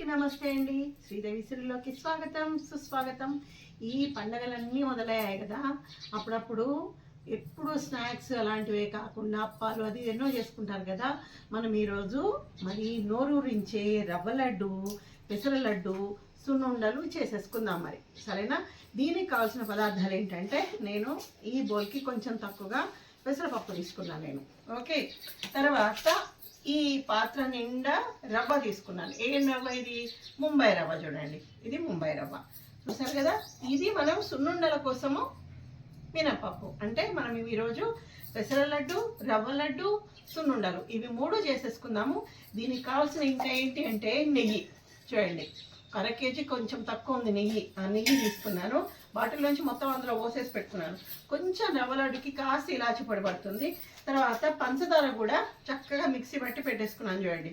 నమస్తే అండి. శ్రీదేవి సిరిలోకి స్వాగతం సుస్వాగతం. ఈ పండగలన్నీ మొదలయ్యాయి కదా, అప్పుడప్పుడు ఎప్పుడు స్నాక్స్ అలాంటివే కాకుండా అప్పాలు అది ఎన్నో చేసుకుంటారు కదా. మనం ఈరోజు మరి నోరూరించే రవ్వ లడ్డు, పెసర లడ్డు, సున్నుండలు చేసేసుకుందాం. మరి సరేనా? దీనికి కావాల్సిన పదార్థాలు ఏంటంటే, నేను ఈ బౌల్కి కొంచెం తక్కువగా పెసరపప్పు తీసుకున్నాను నేను. ఓకే, తర్వాత ఈ పాత్ర నిండా రవ్వ తీసుకున్నాను. ఏం రవ్వ ఇది? ముంబై రవ్వ. చూడండి, ఇది ముంబై రవ్వ. చూసారు కదా, ఇది మనం సున్నుండల కోసము మినపప్పు. అంటే మనం ఈరోజు పెసర లడ్డు, రవ్వ లడ్డు, సున్నుండలు ఇవి మూడు చేసేసుకుందాము. దీనికి కావాల్సిన ఇంకా ఏంటి అంటే నెయ్యి. చూడండి, 1/2 కేజీ కొంచెం తక్కువ ఉంది నెయ్యి. ఆ నెయ్యి తీసుకున్నాను. బాటిల్లోంచి మొత్తం అందులో పోసేసి పెట్టుకున్నాను. కొంచెం రవ్వ లడ్డుకి కాస్త ఇలాచి పొడి పడుతుంది. తర్వాత పంచదార కూడా చక్కగా మిక్సీ పట్టి పెట్టేసుకున్నాను. చూడండి,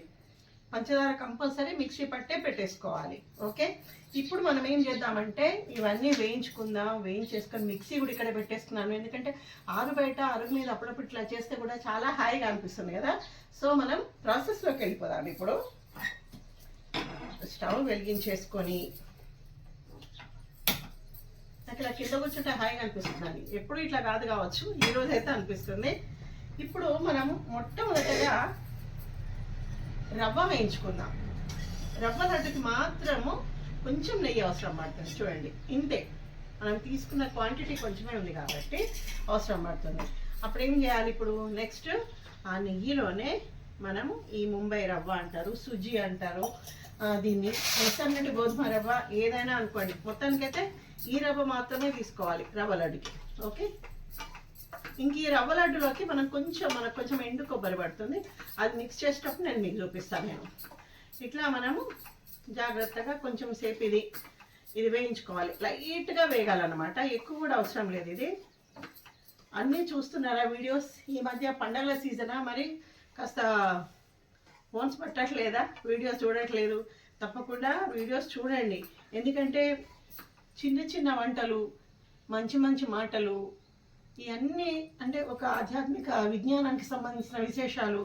పంచదార కంపల్సరీ మిక్సీ పట్టే పెట్టేసుకోవాలి. ఓకే, ఇప్పుడు మనం ఏం చేద్దామంటే ఇవన్నీ వేయించుకుందాం. వేయించేసుకొని మిక్సీ కూడా ఇక్కడ పెట్టేసుకున్నాను. ఎందుకంటే బయట అరుగు మీద అప్పుడప్పుడు ఇట్లా చేస్తే కూడా చాలా హాయిగా అనిపిస్తుంది కదా. సో మనం ప్రాసెస్లోకి వెళ్ళిపోదాం. ఇప్పుడు స్టవ్ వెలిగించేసుకొని, నాకు ఇలా కింద కూర్చుంటే హాయిగా అనిపిస్తుంది. ఎప్పుడు ఇట్లా కాదు కావచ్చు, ఈ రోజు అయితే అనిపిస్తుంది. ఇప్పుడు మనం మొట్టమొదటిగా రవ్వ వేయించుకుందాం. రవ్వ లడ్డుకి మాత్రము కొంచెం నెయ్యి అవసరం పడుతుంది. చూడండి, ఇంతే, మనం తీసుకున్న క్వాంటిటీ కొంచెమే ఉంది కాబట్టి అవసరం పడుతుంది. అప్పుడు ఏం చేయాలి? ఇప్పుడు నెక్స్ట్ ఆ నెయ్యిలోనే మనము ఈ ముంబై రవ్వ అంటారు, సుజీ అంటారు దీన్ని, సన్నటి గోధుమ రవ్వ ఏదైనా అనుకోండి. మొత్తానికైతే ఈ రవ్వ మాత్రమే తీసుకోవాలి రవ్వ లడ్డుకి. ఓకే, ఇంక ఈ రవ్వ లడ్డులోకి మనకు కొంచెం ఎండు కొబ్బరి పడుతుంది. అది మిక్స్ చేసేటప్పుడు నేను మీకు చూపిస్తాను. నేను ఇట్లా మనము జాగ్రత్తగా కొంచెం సేపు ఇది వేయించుకోవాలి. లైట్గా వేగాలన్నమాట, ఎక్కువ కూడా అవసరం లేదు. ఇది అన్నీ చూస్తున్నారా వీడియోస్? ఈ మధ్య పండగల సీజనా, మరి కాస్త ఫోన్స్ పట్టట్లేదా? వీడియోస్ చూడట్లేదు? తప్పకుండా వీడియోస్ చూడండి. ఎందుకంటే చిన్న చిన్న వంటలు, మంచి మంచి మాటలు, ఇవన్నీ అంటే ఒక ఆధ్యాత్మిక విజ్ఞానానికి సంబంధించిన విశేషాలు,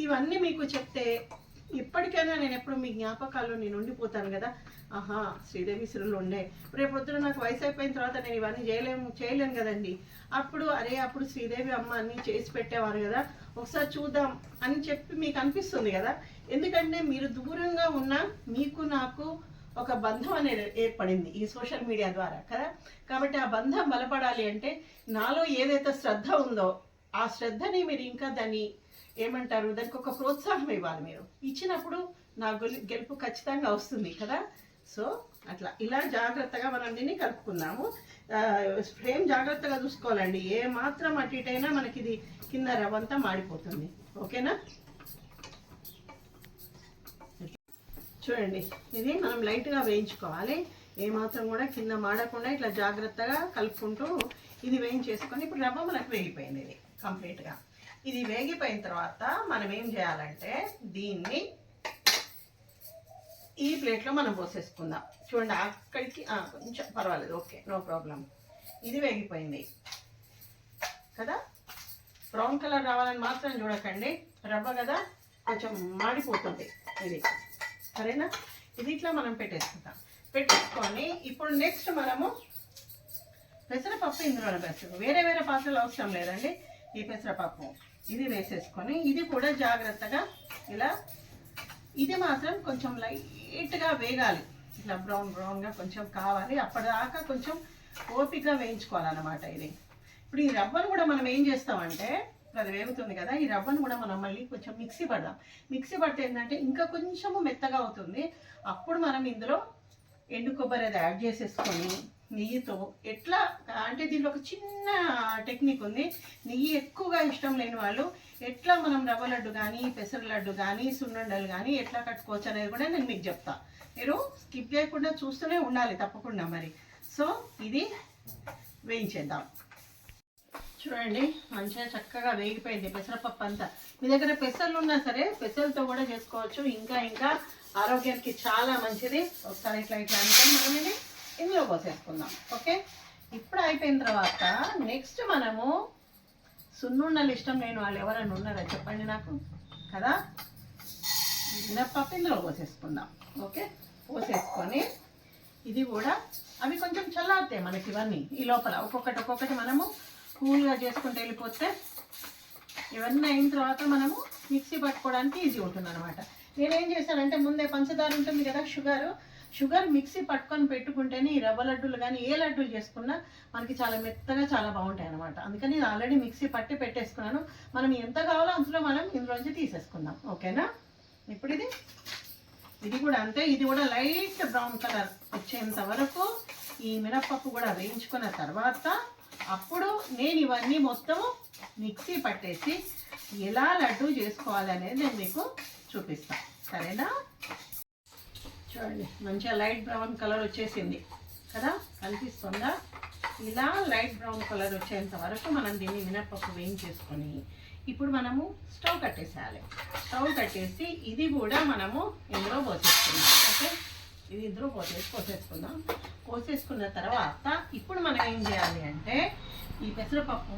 ఇవన్నీ మీకు చెప్తే ఇప్పటికైనా నేను ఎప్పుడు మీ జ్ఞాపకాల్లో నేను ఉండిపోతాను కదా. ఆహా, శ్రీదేవి సిరులు ఉండే. రేపు పొద్దున నాకు వయసు అయిపోయిన తర్వాత నేను ఇవన్నీ చేయలేను కదండి. అప్పుడు శ్రీదేవి అమ్మ అన్నీ చేసి పెట్టేవారు కదా, ఒకసారి చూద్దాం అని చెప్పి మీకు అనిపిస్తుంది కదా. ఎందుకంటే మీరు దూరంగా ఉన్నా మీకు నాకు ఒక బంధం అనేది ఏర్పడింది ఈ సోషల్ మీడియా ద్వారా కదా. కాబట్టి ఆ బంధం బలపడాలి అంటే నాలో ఏదైతే శ్రద్ధ ఉందో ఆ శ్రద్ధని మీరు ఇంకా దాన్ని ఏమంటారు, దానికి ఒక ప్రోత్సాహం ఇవ్వాలి. మీరు ఇచ్చినప్పుడు నా గెలుపు ఖచ్చితంగా వస్తుంది కదా. సో అట్లా ఇలా జాగ్రత్తగా మనం దీన్ని కలుపుకుందాము. ఫ్లేమ్ జాగ్రత్తగా చూసుకోవాలండి. ఏ మాత్రం అటు ఇటైనా మనకి ఇది కింద రవ్వంతా మాడిపోతుంది. ఓకేనా? చూడండి, ఇది మనం లైట్గా వేయించుకోవాలి. ఏమాత్రం కూడా కింద మాడకుండా ఇట్లా జాగ్రత్తగా కలుపుకుంటూ ఇది వేయించేసుకొని, ఇప్పుడు రవ్వ మనకు వేగిపోయింది. ఇది కంప్లీట్గా ఇది వేగిపోయిన తర్వాత మనం ఏం చేయాలంటే దీన్ని ఈ ప్లేట్లో మనం పోసేసుకుందాం. చూడండి, అక్కడికి కొంచెం పర్వాలేదు. Okay, no problem. ఇది వేగిపోయింది కదా. బ్రౌన్ కలర్ రావాలని మాత్రం చూడకండి, రవ్వ కదా కొంచెం మాడిపోతుంది ఇది. సరేనా? ఇది ఇట్లా మనం పెట్టేసుకొని ఇప్పుడు నెక్స్ట్ మనము పెసరపప్పు ఇందులో వేస్తాము. వేరే పాత్రలు అవసరం లేదండి. ఈ పెసరపప్పు ఇది వేసేసుకొని ఇది కూడా జాగ్రత్తగా ఇలా, ఇది మాత్రం కొంచెం లైట్గా వేగాలి. ఇట్లా బ్రౌన్గా కొంచెం కావాలి. అప్పటిదాకా కొంచెం ఓపికగా వేయించుకోవాలన్నమాట ఇది. ఇప్పుడు ఈ రవ్వను కూడా మనం ఏం చేస్తామంటే, అది వేగుతుంది కదా, ఈ రవ్వను కూడా మనం మళ్ళీ కొంచెం మిక్సీ పడదాం. మిక్సీ పడితే ఏంటంటే ఇంకా కొంచెము మెత్తగా అవుతుంది. అప్పుడు మనం ఇందులో ఎండు కొబ్బరి అది యాడ్ చేసేసుకొని నెయ్యితో ఎట్లా అంటే, దీంట్లో ఒక చిన్న టెక్నిక్ ఉంది. నెయ్యి ఎక్కువగా ఇష్టం లేని వాళ్ళు ఎట్లా మనం రవ్వ లడ్డు కానీ, పెసర లడ్డు కానీ, సున్నుండలు కానీ ఎట్లా కట్టుకోవచ్చు అనేది కూడా నేను మీకు చెప్తా. మీరు స్కిప్ చేయకుండా చూస్తూనే ఉండాలి తప్పకుండా మరి. సో ఇది వేయించేద్దాం. చూడండి, మంచిగా చక్కగా వేగిపోయింది పెసరపప్పు అంతా. మీ దగ్గర పెసర్లు ఉన్నా సరే పెసర్లతో కూడా చేసుకోవచ్చు. ఇంకా ఆరోగ్యానికి చాలా మంచిది. ఒకసారి ఇట్లా అనుకొని మనం ఇది ఇందులో పోసేసుకుందాం. ఓకే, ఇప్పుడు అయిపోయిన తర్వాత నెక్స్ట్ మనము సున్నుండలు ఇష్టం లేని వాళ్ళు ఎవరైనా ఉన్నారా చెప్పండి నాకు కదా. మినప్పప్పు ఇందులో పోసేసుకుందాం. ఓకే, పోసేసుకొని ఇది కూడా అవి కొంచెం చల్లారుతాయి మనకి ఇవన్నీ. ఈ లోపల ఒక్కొక్కటి మనము కూల్గా చేసుకుంటూ వెళ్ళిపోతే ఇవన్నీ అయిన తర్వాత మనము మిక్సీ పట్టుకోవడానికి ఈజీ ఉంటుంది అనమాట. నేనేం చేశానంటే ముందే పంచదార ఉంటుంది కదా, షుగర్ మిక్సీ పట్టుకొని పెట్టుకుంటేనే ఈ రవ్వ లడ్డూలు కానీ ఏ లడ్డూలు చేసుకున్నా మనకి చాలా మెత్తగా చాలా బాగుంటాయి అనమాట. అందుకని నేను ఆల్రెడీ మిక్సీ పట్టి పెట్టేసుకున్నాను. మనం ఎంత కావాలో అంతలో మనం ఇందులోంచి తీసేసుకుందాం. ఓకేనా? ఇప్పుడు ఇది కూడా అంతే. ఇది కూడా లైట్ బ్రౌన్ కలర్ వచ్చేంత వరకు ఈ మినప్పప్పు కూడా వేయించుకున్న తర్వాత అప్పుడు నేను ఇవన్నీ మొత్తం మిక్సీ పట్టేసి ఎలా లడ్డూ చేసుకోవాలి అనేది నేను మీకు చూపిస్తాను. సరేనా? చూడండి, మంచిగా లైట్ బ్రౌన్ కలర్ వచ్చేసింది కదా, కనిపిస్తుందా? ఇలా లైట్ బ్రౌన్ కలర్ వచ్చేంత వరకు మనం దీన్ని మినప్పప్పు వేయించేసుకొని ఇప్పుడు మనము స్టవ్ కట్టేసేయాలి. స్టవ్ కట్టేసి ఇది కూడా మనము ఇందులో పోసేసుకుందాం. ఓకే, ఇది ఇందులో పోసేసుకుందాం. పోసేసుకున్న తర్వాత ఇప్పుడు మనం ఏం చేయాలి అంటే ఈ పెసరపప్పు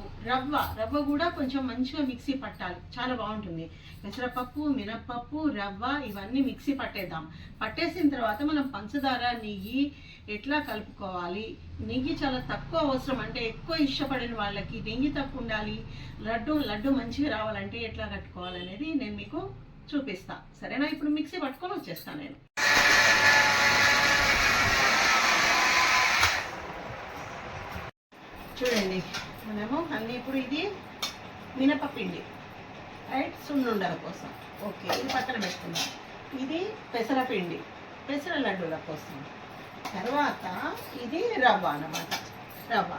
రవ్వ కూడా కొంచెం మంచిగా మిక్సీ పట్టాలి, చాలా బాగుంటుంది. పెసరపప్పు, మినప్పప్పు, రవ్వ ఇవన్నీ మిక్సీ పట్టేద్దాం. పట్టేసిన తర్వాత మనం పంచదార, నెయ్యి ఎట్లా కలుపుకోవాలి. నెయ్యి చాలా తక్కువ అవసరం, అంటే ఎక్కువ ఇష్టపడిన వాళ్ళకి నెయ్యి తక్కువ ఉండాలి. లడ్డు మంచిగా రావాలంటే ఎట్లా కట్టుకోవాలనేది నేను మీకు చూపిస్తాను. సరేనా? ఇప్పుడు మిక్సీ పట్టుకొని వచ్చేస్తాను నేను. చూడండి, మనము అన్నీ ఇప్పుడు ఇది మినపపిండి రైట్, సున్నుండల కోసం. ఓకే, ఇది పక్కన పెట్టుకుందాం. ఇది పెసరపిండి, పెసర లడ్డూల కోసం. తర్వాత ఇది రవ్వ అన్నమాట. రవ్వ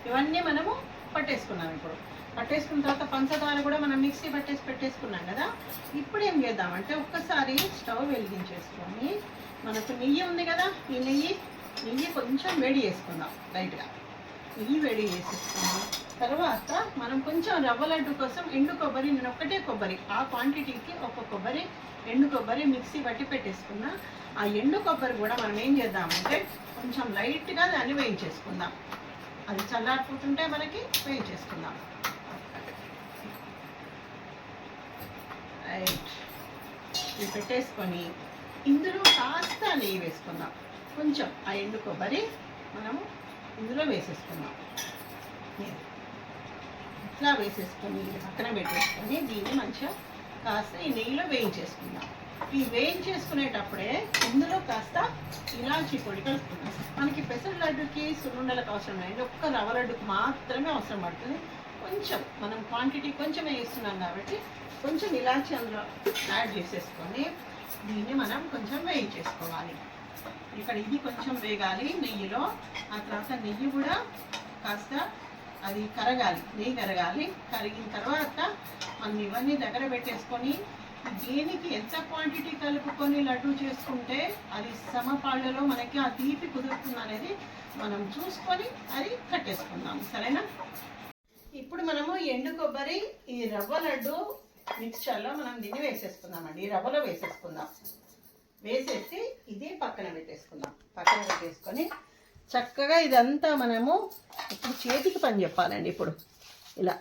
ఇవన్నీ మనము పట్టేసుకున్నాం. ఇప్పుడు పట్టేసుకున్న తర్వాత పంచదార కూడా మనం మిక్సీ పెట్టేసుకున్నాం కదా. ఇప్పుడు ఏం చేద్దామంటే ఒక్కసారి స్టవ్ వెలిగించేసుకొని మనకు నెయ్యి ఉంది కదా, ఈ నెయ్యి కొంచెం వేడి చేసుకుందాం. లైట్గా నెయ్యి వేడి చేసేసుకున్నాం. తర్వాత మనం కొంచెం రవ్వ లడ్డు కోసం ఎండు కొబ్బరి, నేను ఒక్కటే కొబ్బరి, ఆ క్వాంటిటీకి ఒక కొబ్బరి, ఎండు కొబ్బరి మిక్సీ పట్టి పెట్టేసుకున్నా. ఆ ఎండు కొబ్బరి కూడా మనం ఏం చేద్దామంటే కొంచెం లైట్గా దాన్ని వేయించేసుకుందాం. అది చల్లారిపోతుంటే మనకి వేయించేసుకుందాం. రైట్, ఇది పెట్టేసుకొని ఇందులో కాస్త నెయ్యి వేసుకుందాం. కొంచెం ఆ ఎండు కొబ్బరి మనము ఇందులో వేసేసుకుందాం. ఇట్లా వేసేసుకొని పక్కన పెట్టేసుకొని దీన్ని మంచిగా కాస్త ఈ నెయ్యిలో వేయించేసుకుందాం. ఈ వేయించేసుకునేటప్పుడే ఇందులో కాస్త ఇలాచీ పొడి కలుపుకుందాం. మనకి పెసర లడ్డుకి సున్నుండలకు అవసరం లేదు, ఒక్క రవ్వ లడ్డుకి మాత్రమే అవసరం పడుతుంది. కొంచెం మనం క్వాంటిటీ కొంచెం వేస్తున్నాం కాబట్టి కొంచెం ఇలాచీ అందులో యాడ్ చేసేసుకొని దీన్ని మనం కొంచెం వేయించేసుకోవాలి. ఇక్కడ ఇది కొంచెం వేగాలి నెయ్యిలో. ఆ తర్వాత నెయ్యి కూడా కాస్త అది కరగాలి, నెయ్యి కరగాలి. కరిగిన తర్వాత మనం ఇవన్నీ దగ్గర పెట్టేసుకొని దేనికి ఎంత క్వాంటిటీ కలుపుకొని లడ్డు చేసుకుంటే అది సమపాళ్ళలో మనకి ఆ తీపి కుదురుతుంది అనేది మనం చూసుకొని అది కట్టేసుకుందాం. సరేనా? ఇప్పుడు మనము ఎండు కొబ్బరి ఈ రవ్వ లడ్డు మిక్స్చర్లో మనం దీన్ని వేసేసుకుందామండి. ఈ రవ్వలో వేసేసుకుందాం. వేసేసి ఇది పక్కన పెట్టేసుకుందాం. పక్కన పెట్టేసుకొని చక్కగా ఇదంతా మనము ఇప్పుడు చేతికి పని చెప్పాలండి. ఇప్పుడు ఇలా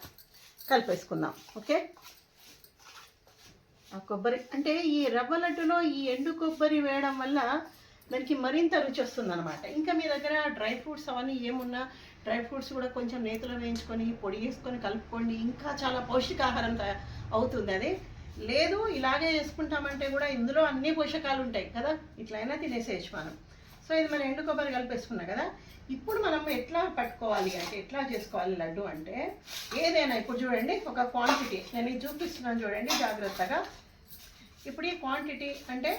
కలిపేసుకుందాం. ఓకే, ఆ కొబ్బరి అంటే ఈ రవ్వ లడ్డులో ఈ ఎండు కొబ్బరి వేయడం వల్ల దానికి మరింత రుచి వస్తుంది అనమాట. ఇంకా మీ దగ్గర డ్రై ఫ్రూట్స్ అవన్నీ ఏమున్నా డ్రై ఫ్రూట్స్ కూడా కొంచెం నేతిలో వేయించుకొని పొడి వేసుకొని కలుపుకోండి, ఇంకా చాలా పౌష్టికాహారం అవుతుంది. అది లేదు ఇలాగే చేసుకుంటామంటే కూడా ఇందులో అన్ని పోషకాలు ఉంటాయి కదా, ఇట్లయినా తినేసేయచ్చు మనం. సో ఇది మనం ఎండు కొబ్బరి కలిపేసుకున్నాం కదా. ఇప్పుడు మనం ఎట్లా పట్టుకోవాలి అంటే ఎట్లా చేసుకోవాలి లడ్డు అంటే ఏదైనా ఇప్పుడు చూడండి ఒక క్వాంటిటీ నేను ఇది చూపిస్తున్నాను చూడండి జాగ్రత్తగా. ఇప్పుడు ఈ క్వాంటిటీ అంటే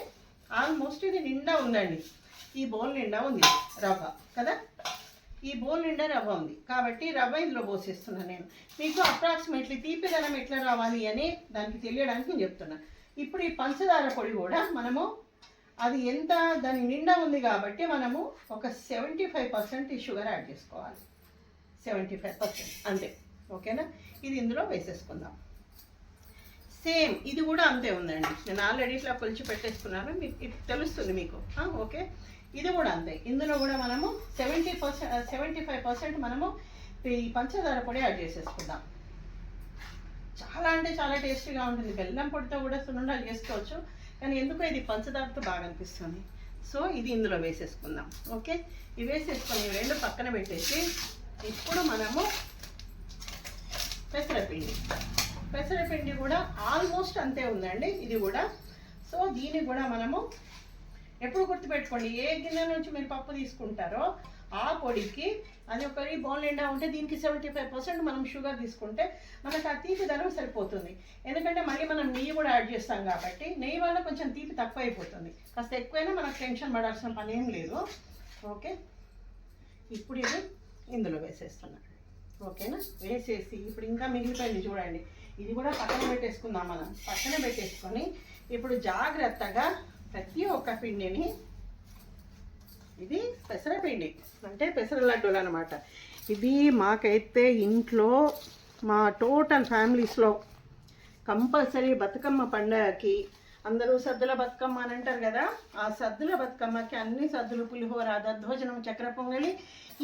ఆల్మోస్ట్ ఇది నిండా ఉందండి. ఈ బౌల్ నిండా ఉంది రవ్వ కదా, ఈ బౌల్ నిండా రవ్వ ఉంది కాబట్టి రవ్వ ఇందులో పోసేస్తున్నాను నేను. మీకు అప్రాక్సిమేట్లీ తీపిదనం ఎట్లా రావాలి అని దానికి తెలియడానికి నేను చెప్తున్నాను. ఇప్పుడు ఈ పంచదార పొడి కూడా మనము అది ఎంత దాని నిండా ఉంది కాబట్టి మనము ఒక 75% ఈ షుగర్ యాడ్ చేసుకోవాలి. 75% అంతే. ఓకేనా? ఇది ఇందులో వేసేసుకుందాం. సేమ్ ఇది కూడా అంతే ఉందండి. నేను ఆల్రెడీ ఇట్లా కొలిచి పెట్టేసుకున్నాను, మీకు ఇది తెలుస్తుంది మీకు. ఓకే, ఇది కూడా అంతే. ఇందులో కూడా మనము 75% మనము ఈ పంచదార పొడి యాడ్ చేసేసుకుందాం. చాలా అంటే చాలా టేస్టీగా ఉంటుంది. బెల్లం పొడితో కూడా సున్నుండలు చేసుకోవచ్చు, కానీ ఎందుకో ఇది పంచదారతో బాగా అనిపిస్తుంది. సో ఇది ఇందులో వేసేసుకుందాం. ఓకే, ఇవి వేసేసుకొని రెండు పక్కన పెట్టేసి ఇప్పుడు మనము పెసరపిండి కూడా ఆల్మోస్ట్ అంతే ఉందండి ఇది కూడా. సో దీన్ని కూడా మనము ఎప్పుడు గుర్తుపెట్టుకోండి, ఏ గిన్నె నుంచి మీరు పప్పు తీసుకుంటారో ఆ పొడికి అది ఒక బౌల్ నిండా ఉంటే దీనికి 75% మనం షుగర్ తీసుకుంటే మనకు ఆ తీపి ధనం సరిపోతుంది. ఎందుకంటే మళ్ళీ మనం నెయ్యి కూడా యాడ్ చేస్తాం కాబట్టి నెయ్యి వల్ల కొంచెం తీపి తక్కువ అయిపోతుంది. కాస్త ఎక్కువైనా మనకు టెన్షన్ పడాల్సిన పని ఏం లేదు. ఓకే, ఇప్పుడు ఇది ఇందులో వేసేస్తున్నాను. ఓకేనా, వేసేసి ఇప్పుడు ఇంకా మిగిలిపోయింది చూడండి, ఇది కూడా పక్కన పెట్టేసుకుందాం. మనం పక్కన పెట్టేసుకొని ఇప్పుడు జాగ్రత్తగా ప్రతి ఒక్క పిండిని, ఇది పెసరపిండి అంటే పెసర లడ్డూలు అనమాట. ఇది మాకైతే ఇంట్లో మా టోటల్ ఫ్యామిలీస్లో కంపల్సరీ బతుకమ్మ పండగకి అందరూ సద్దుల బతుకమ్మ అని అంటారు కదా, ఆ సద్దుల బతుకమ్మకి అన్ని సద్దులు, పులిహోర, దద్దోజనం, చక్కెర పొంగలి,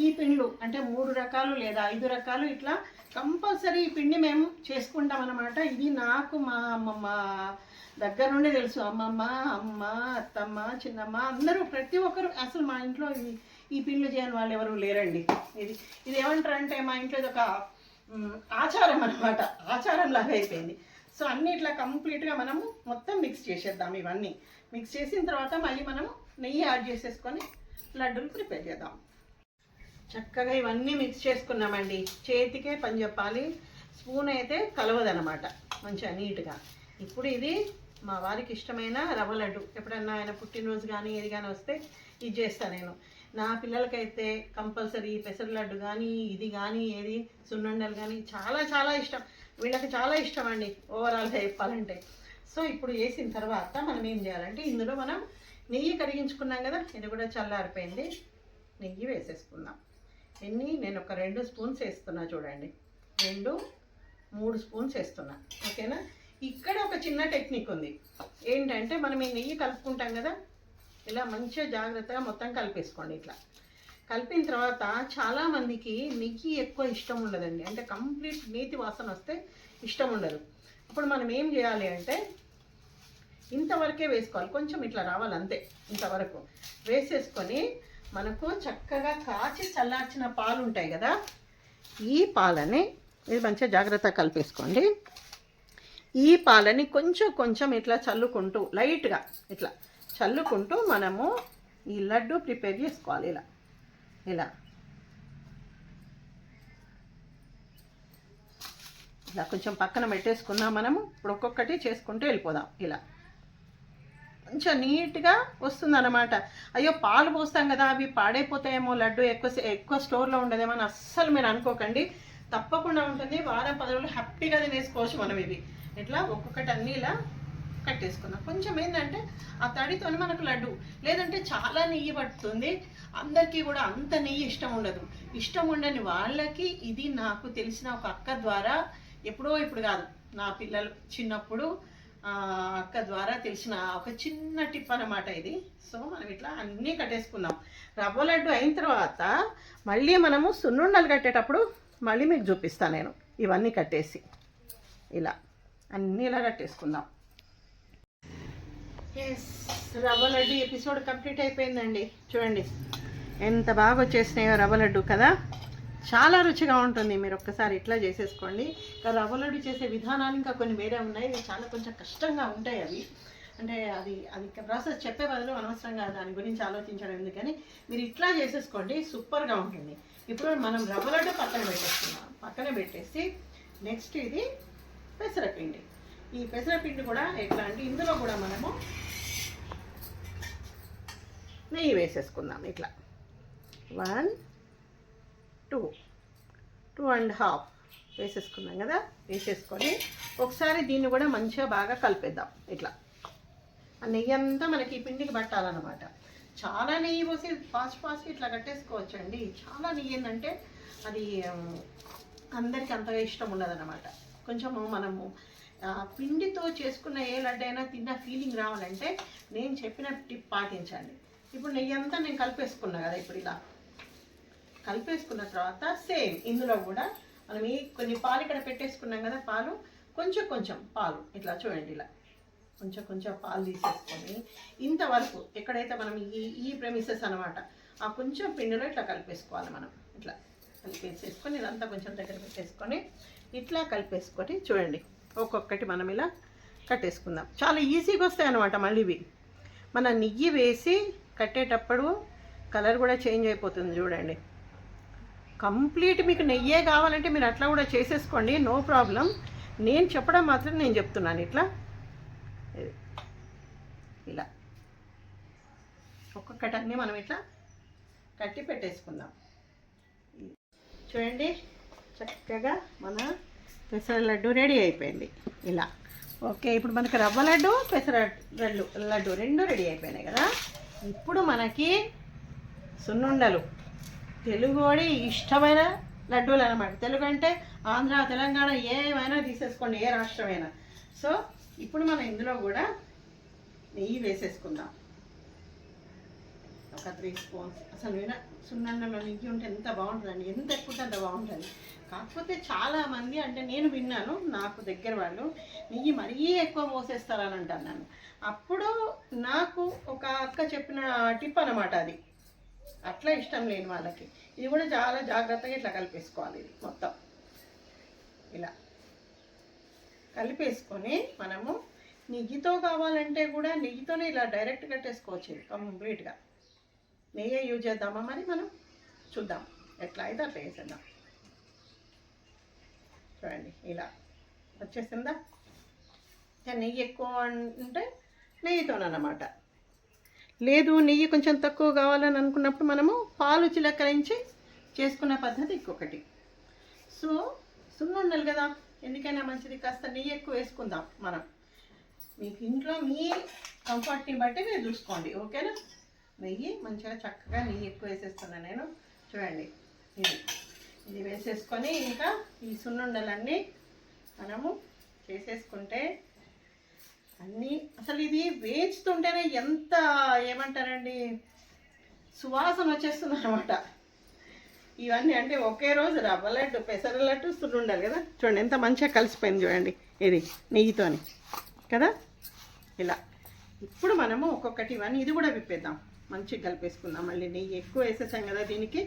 ఈ పిండ్లు అంటే 3 రకాలు లేదా 5 రకాలు ఇట్లా కంపల్సరీ ఈ పిండి మేము చేసుకుంటాం అనమాట. ఇది నాకు మా అమ్మమ్మ దగ్గర నుండి తెలుసు. అమ్మమ్మ, అమ్మ, అత్తమ్మ, చిన్నమ్మ అందరూ ప్రతి ఒక్కరు అసలు మా ఇంట్లో ఈ పిండ్లు చేయని వాళ్ళు ఎవరు లేరండి. ఇది ఏమంటారు అంటే మా ఇంట్లో ఇది ఒక ఆచారం అనమాట, ఆచారం లాగా అయిపోయింది. సో అన్నీ ఇట్లా కంప్లీట్గా మనము మొత్తం మిక్స్ చేసేద్దాం. ఇవన్నీ మిక్స్ చేసిన తర్వాత మళ్ళీ మనము నెయ్యి యాడ్ చేసేసుకొని లడ్డూలు ప్రిపేర్ చేద్దాం. చక్కగా ఇవన్నీ మిక్స్ చేసుకున్నామండి. చేతికే పని చెప్పాలి, స్పూన్ అయితే కలవదనమాట మంచిగా నీట్గా. ఇప్పుడు ఇది మా వారికి ఇష్టమైన రవ్వ లడ్డు. ఎప్పుడన్నా ఆయన పుట్టినరోజు కానీ ఏది కానీ వస్తే ఇది చేస్తాను నేను. నా పిల్లలకైతే కంపల్సరీ పెసర లడ్డు కానీ ఇది కానీ ఏది సున్నుండలు కానీ చాలా చాలా ఇష్టం. వీళ్ళకి చాలా ఇష్టం అండి ఓవరాల్గా చెప్పాలంటే. సో ఇప్పుడు వేసిన తర్వాత మనం ఏం చేయాలంటే ఇందులో మనం నెయ్యి కరిగించుకున్నాం కదా, ఇది కూడా చల్లారిపోయింది. నెయ్యి వేసేసుకుందాం. నేను ఒక 2 స్పూన్స్ వేస్తున్నా చూడండి, 2-3 స్పూన్స్ వేస్తున్నా. ఓకేనా, ఇక్కడ ఒక చిన్న టెక్నిక్ ఉంది. ఏంటంటే మనం ఈ నెయ్యి కలుపుకుంటాం కదా, ఇలా మంచిగా జాగ్రత్తగా మొత్తం కలిపేసుకోండి. ఇట్లా కలిపిన తర్వాత చాలామందికి నెయ్యి ఎక్కువ ఇష్టం ఉండదండి, అంటే కంప్లీట్ నేతి వాసన వస్తే ఇష్టం ఉండదు. అప్పుడు మనం ఏం చేయాలి అంటే ఇంతవరకే వేసుకోవాలి, కొంచెం ఇట్లా రావాలి అంతే. ఇంతవరకు వేసేసుకొని మనకు చక్కగా కాచి చల్లార్చిన పాలు ఉంటాయి కదా, ఈ పాలని ఇది మంచిగా జాగ్రత్తగా కలిపేసుకోండి. ఈ పాలని కొంచెం ఇట్లా చల్లుకుంటూ లైట్గా ఇట్లా చల్లుకుంటూ మనము ఈ లడ్డు ప్రిపేర్ చేసుకోవాలి. ఇలా కొంచెం పక్కన పెట్టేసుకుందాం. మనము ఇప్పుడు ఒక్కొక్కటి చేసుకుంటూ వెళ్ళిపోదాం. ఇలా కొంచెం నీట్గా వస్తుంది అన్నమాట. అయ్యో పాలు పోస్తాం కదా అవి పాడైపోతాయేమో, లడ్డు ఎక్కువ స్టోర్లో ఉండదేమో అని అస్సలు మీరు అనుకోకండి. తప్పకుండా ఉంటుంది. వారం 10 రోజులు హ్యాపీగా తినేసుకోవచ్చు మనం. ఇవి ఇట్లా ఒక్కొక్కటి అన్నీ ఇలా కట్టేసుకున్నాం. కొంచెం ఏంటంటే ఆ తడితో మనకు లడ్డు, లేదంటే చాలా నెయ్యి పడుతుంది. అందరికీ కూడా అంత నెయ్యి ఇష్టం ఉండదు. ఇష్టం ఉండని వాళ్ళకి ఇది నాకు తెలిసిన ఒక అక్క ద్వారా, ఎప్పుడో ఇప్పుడు కాదు, నా పిల్లలు చిన్నప్పుడు అక్క ద్వారా తెలిసిన ఒక చిన్న టిప్ అన్నమాట ఇది. సో మనం ఇట్లా అన్నీ కట్టేసుకుందాం. రవ్వ లడ్డు అయిన తర్వాత మళ్ళీ మనము సున్నుండలు కట్టేటప్పుడు మళ్ళీ మీకు చూపిస్తాను నేను. ఇవన్నీ కట్టేసి ఇలా అన్నీ ఇలా కట్టేసుకుందాం. రవ్వ లడ్డు ఎపిసోడ్ కంప్లీట్ అయిపోయిందండి. చూడండి ఎంత బాగా వచ్చేసినాయో రవ్వ లడ్డు కదా, చాలా రుచిగా ఉంటుంది. మీరు ఒక్కసారి ఇట్లా చేసేసుకోండి. రవ్వ లడ్డు చేసే విధానాలు ఇంకా కొన్ని వేరే ఉన్నాయి, చాలా కొంచెం కష్టంగా ఉంటాయి అవి. అంటే అది ప్రాసెస్ చెప్పే బదులు అనవసరంగా దాని గురించి ఆలోచించడం ఎందుకని మీరు ఇట్లా చేసేసుకోండి, సూపర్గా ఉంటుంది. ఇప్పుడు మనం రవ్వ లడ్డు పక్కన పెట్టేస్తున్నాం. పక్కన పెట్టేసి నెక్స్ట్ ఇది పెసరపిండి. ఈ పెసరపిండి కూడా ఎట్లా అంటే ఇందులో కూడా మనము నెయ్యి వేసేసుకుందాం. ఇట్లా 1, 2, 2.5 వేసేసుకున్నాం కదా. వేసేసుకొని ఒకసారి దీన్ని కూడా మంచిగా బాగా కలిపేద్దాం. ఇట్లా ఆ నెయ్యి అంతా మనకి ఈ పిండికి పట్టాలన్నమాట. చాలా నెయ్యి పోసి ఫాస్ట్ ఇట్లా కట్టేసుకోవచ్చండి. చాలా నెయ్యి ఏంటంటే అది అందరికీ అంతగా ఇష్టం ఉండదన్నమాట. కొంచెము మనము పిండితో చేసుకున్న ఏ లడ్డైనా తిన్న ఫీలింగ్ రావాలంటే నేను చెప్పిన టిప్ పాటించండి. ఇప్పుడు నెయ్యి అంతా నేను కలిపేసుకున్నా కదా, ఇప్పుడు ఇలా కలిపేసుకున్న తర్వాత సేమ్ ఇందులో కూడా మనం కొన్ని పాలు ఇక్కడ పెట్టేసుకున్నాం కదా, పాలు కొంచెం పాలు ఇట్లా చూడండి ఇలా కొంచెం కొంచెం పాలు తీసేసుకొని ఇంతవరకు ఎక్కడైతే మనం ఈ ప్రెమిసెస్ అనమాట ఆ కొంచెం పిండిలో ఇట్లా కలిపేసుకోవాలి. మనం ఇట్లా కలిపేసేసుకొని ఇదంతా కొంచెం దగ్గర పెట్టేసుకొని ఇట్లా కలిపేసుకొని చూడండి ఒక్కొక్కటి మనం ఇలా కట్టేసుకుందాం. చాలా ఈజీగా వస్తాయి అనమాట. మళ్ళీ ఇవి మన నెయ్యి వేసి కట్టేటప్పుడు కలర్ కూడా చేంజ్ అయిపోతుంది చూడండి. కంప్లీట్ మీకు నెయ్యే కావాలంటే మీరు అట్లా కూడా చేసేసుకోండి, నో ప్రాబ్లం. నేను చెప్పడం మాత్రం నేను చెప్తున్నాను. ఇట్లా ఇలా ఒక్కొక్కటి అన్నీ మనం ఇట్లా కట్టి పెట్టేసుకుందాం. చూడండి చక్కగా మన పెసర లడ్డు రెడీ అయిపోయింది. ఇలా ఓకే. ఇప్పుడు మనకి రవ్వ లడ్డు పెసర లడ్డు రెండు రెడీ అయిపోయినాయి కదా. ఇప్పుడు మనకి సున్నుండలు తెలుగుడి ఇష్టమైన లడ్డూలు అనమాట. తెలుగు అంటే ఆంధ్ర తెలంగాణ ఏమైనా తీసేసుకోండి, ఏ రాష్ట్రమైనా. సో ఇప్పుడు మనం ఇందులో కూడా నెయ్యి వేసేసుకుందాం. ఒక 3 స్పూన్స్. అసలు సున్నుండలో నెయ్యి ఉంటే ఎంత బాగుంటుందండి, ఎంత ఎక్కువ అంత బాగుంటుంది. కాకపోతే చాలామంది అంటే నేను విన్నాను, నాకు దగ్గర వాళ్ళు నెయ్యి మరీ ఎక్కువ మోసేస్తారని అంటున్నాను. అప్పుడు నాకు ఒక అక్క చెప్పిన టిప్ అనమాట అది. అట్లా ఇష్టం లేని వాళ్ళకి ఇది కూడా చాలా జాగ్రత్తగా ఇట్లా కలిపేసుకోవాలి. ఇది మొత్తం ఇలా కలిపేసుకొని మనము నెయ్యితో కావాలంటే కూడా నెయ్యితోనే ఇలా డైరెక్ట్ కట్టేసుకోవచ్చు. ఇది కంప్లీట్గా నెయ్యి యూజ్ చేద్దామా మరి మనం చూద్దాం. ఎట్లా అయితే అట్లా వేసేద్దాం. చూడండి ఇలా వచ్చేసిందా. నెయ్యి ఎక్కువ అంటే నెయ్యితోనమాట. లేదు నెయ్యి కొంచెం తక్కువ కావాలని అనుకున్నప్పుడు మనము పాలు చిలకరించి చేసుకున్న పద్ధతి ఇంకొకటి. సో సున్నుండలు కదా, ఎందుకైనా మంచిది కాస్త నెయ్యి ఎక్కువ వేసుకుందాం మనం. మీకు ఇంట్లో మీ కంఫర్ట్ని బట్టి మీరు చూసుకోండి, ఓకేనా. నెయ్యి మంచిగా చక్కగా నెయ్యి ఎక్కువ వేసేస్తున్నాను నేను. చూడండి ఇది వేసేసుకొని ఇంకా ఈ సున్నుండలన్నీ మనము చేసేసుకుంటే అన్నీ అసలు ఇది వేచుతుంటేనే ఎంత ఏమంటారండి సువాసన వచ్చేస్తుంది అనమాట. ఇవన్నీ అంటే ఒకే రోజు రవ్వ లడ్డు పెసర లడ్డు సున్నుండలు కదా. చూడండి ఎంత మంచిగా కలిసిపోయింది చూడండి ఇది నెయ్యితోని కదా. ఇలా ఇప్పుడు మనము ఒక్కొక్కటి ఇవన్నీ ఇది కూడా విప్పేద్దాం, మంచిగా కలిపేసుకుందాం. మళ్ళీ నెయ్యి ఎక్కువ వేసేసాం కదా దీనికి.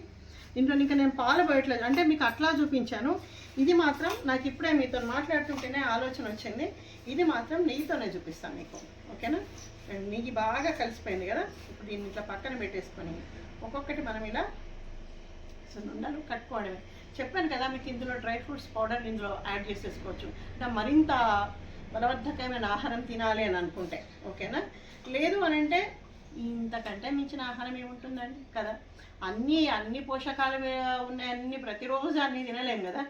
దీంట్లో ఇంకా నేను పాలు పోయట్లేదు అంటే మీకు అట్లా చూపించాను. ఇది మాత్రం నాకు ఇప్పుడే మీతో మాట్లాడుతుంటేనే ఆలోచన వచ్చింది. ఇది మాత్రం నెయ్యితోనే చూపిస్తాను మీకు, ఓకేనా. నెయ్యి బాగా కలిసిపోయింది కదా. ఇప్పుడు దీన్ని ఇట్లా పక్కన పెట్టేసుకొని ఒక్కొక్కటి మనం ఇలా సున్నుండలు కట్టుకోవడమే. చెప్పాను కదా మీకు ఇందులో డ్రై ఫ్రూట్స్ పౌడర్ ఇందులో యాడ్ చేసేసుకోవచ్చు. అంటే మరింత బలవర్ధకమైన ఆహారం తినాలి అని అనుకుంటే, ఓకేనా. లేదు అని అంటే ఇంతకంటే మించిన ఆహారం ఏముంటుందండి కదా. అన్ని పోషకాలు ఉన్నాయి, అన్ని ప్రతిరోజు అన్నీ తినలేము కదా.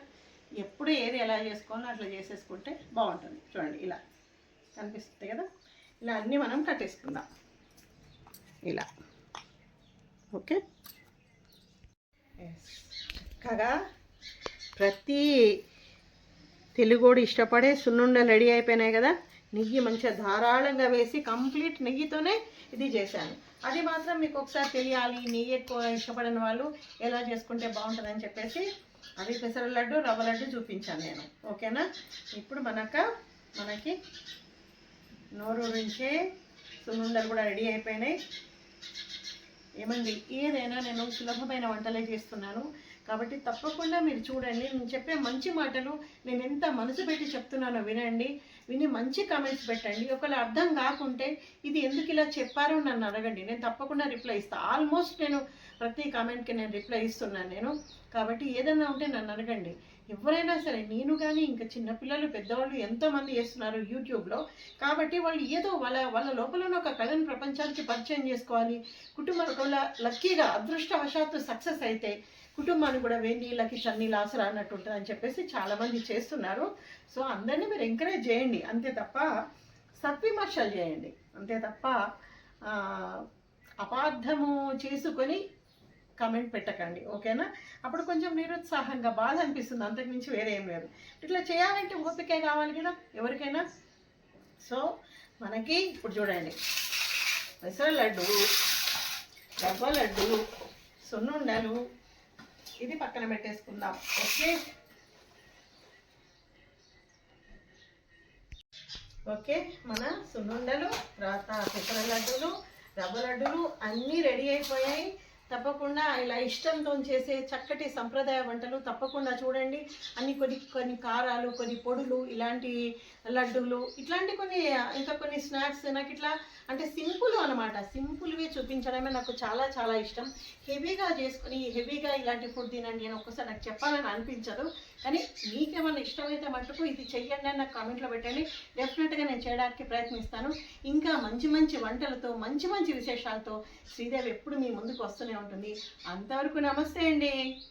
ఎప్పుడు ఏది ఎలా చేసుకోవాలో అట్లా చేసేసుకుంటే బాగుంటుంది. చూడండి ఇలా కనిపిస్తుంది కదా. ఇలా అన్నీ మనం కట్టేసుకుందాం ఇలా, ఓకే. చక్కగా ప్రతి తెలుగోడు ఇష్టపడే సున్నుండలు రెడీ అయిపోయినాయి కదా. నెయ్యి మంచిగా ధారాళంగా వేసి కంప్లీట్ నెయ్యితోనే ఇది చేశాను. అది మాత్రం మీకు ఒకసారి తెలియాలి, నెయ్యి ఎక్కువ ఇష్టపడిన వాళ్ళు ఎలా చేసుకుంటే బాగుంటుందని చెప్పేసి అది పెసర లడ్డు రవ్వ లడ్డు చూపించాను నేను, ఓకేనా. ఇప్పుడు మనకి నోరు నుంచే సున్నుండలు కూడా రెడీ అయిపోయినాయి. ఏమండి ఏదైనా నేను సులభమైన వంటలే చేస్తున్నాను కాబట్టి తప్పకుండా మీరు చూడండి. నేను చెప్పే మంచి మాటలు నేను ఎంత మనసు పెట్టి చెప్తున్నానో వినండి, విని మంచి కామెంట్స్ పెట్టండి. ఒకవేళ అర్థం కాకుంటే ఇది ఎందుకు ఇలా చెప్పారో నన్ను అడగండి, నేను తప్పకుండా రిప్లై ఇస్తాను. ఆల్మోస్ట్ నేను ప్రతి కామెంట్కి నేను రిప్లై ఇస్తున్నాను నేను. కాబట్టి ఏదైనా ఉంటే నన్ను అడగండి. ఎవరైనా సరే, నేను కానీ ఇంకా చిన్నపిల్లలు పెద్దవాళ్ళు ఎంతోమంది చేస్తున్నారు యూట్యూబ్లో. కాబట్టి వాళ్ళు ఏదో వాళ్ళ లోపల ఒక కళను ప్రపంచానికి పరిచయం చేసుకోవాలి. కుటుంబం ఒకవేళ లక్కీగా అదృష్టవశాత్తు సక్సెస్ అయితే కుటుంబానికి కూడా వేడినీళ్ళకి చన్నీళ్ళు ఆసరా అన్నట్టు ఉంటుంది అని చెప్పేసి చాలామంది చేస్తున్నారు. సో అందరినీ మీరు ఎంకరేజ్ చేయండి, అంతే తప్ప సత్విమర్శలు చేయండి, అంతే తప్ప అపార్థము చేసుకొని కామెంట్ పెట్టకండి, ఓకేనా. అప్పుడు కొంచెం నిరుత్సాహంగా బాధ అనిపిస్తుంది, అంతకుమించి వేరే ఏం లేదు. ఇట్లా చేయాలంటే ఓపికే కావాలి కదా ఎవరికైనా. సో మనకి ఇప్పుడు చూడండి పెసర లడ్డు, రవ్వ లడ్డు, సున్నుండలు ఇది పక్కన పెట్టేసుకుందాం, ఓకే. ఓకే, మన సున్నుండలు, తర్వాత పెసర లడ్డూలు, రవ్వ లడ్డూలు అన్నీ రెడీ అయిపోయాయి. తప్పకుండా ఇలా ఇష్టంతో చేసే చక్కటి సంప్రదాయ వంటలు తప్పకుండా చూడండి. అన్ని కొన్ని కొన్ని కారాలు, కొన్ని పొడులు, ఇలాంటి లడ్డూలు, ఇట్లాంటి కొన్ని ఇంకా కొన్ని స్నాక్స్ నాకు ఇట్లా అంటే సింపుల్ అనమాట. సింపుల్వి చూపించడమే నాకు చాలా చాలా ఇష్టం. హెవీగా చేసుకుని హెవీగా ఇలాంటి ఫుడ్ తినండి అని ఒక్కసారి నాకు చెప్పాలని అనిపించదు. కానీ మీకేమన్నా ఇష్టమైతే మటుకు ఇది చెయ్యండి అని నాకు కామెంట్లో పెట్టండి. డెఫినెట్గా నేను చేయడానికి ప్రయత్నిస్తాను. ఇంకా మంచి మంచి వంటలతో, మంచి మంచి విశేషాలతో శ్రీదేవి ఎప్పుడు మీ ముందుకు వస్తూనే ఉంటుంది. అంతవరకు నమస్తే అండి.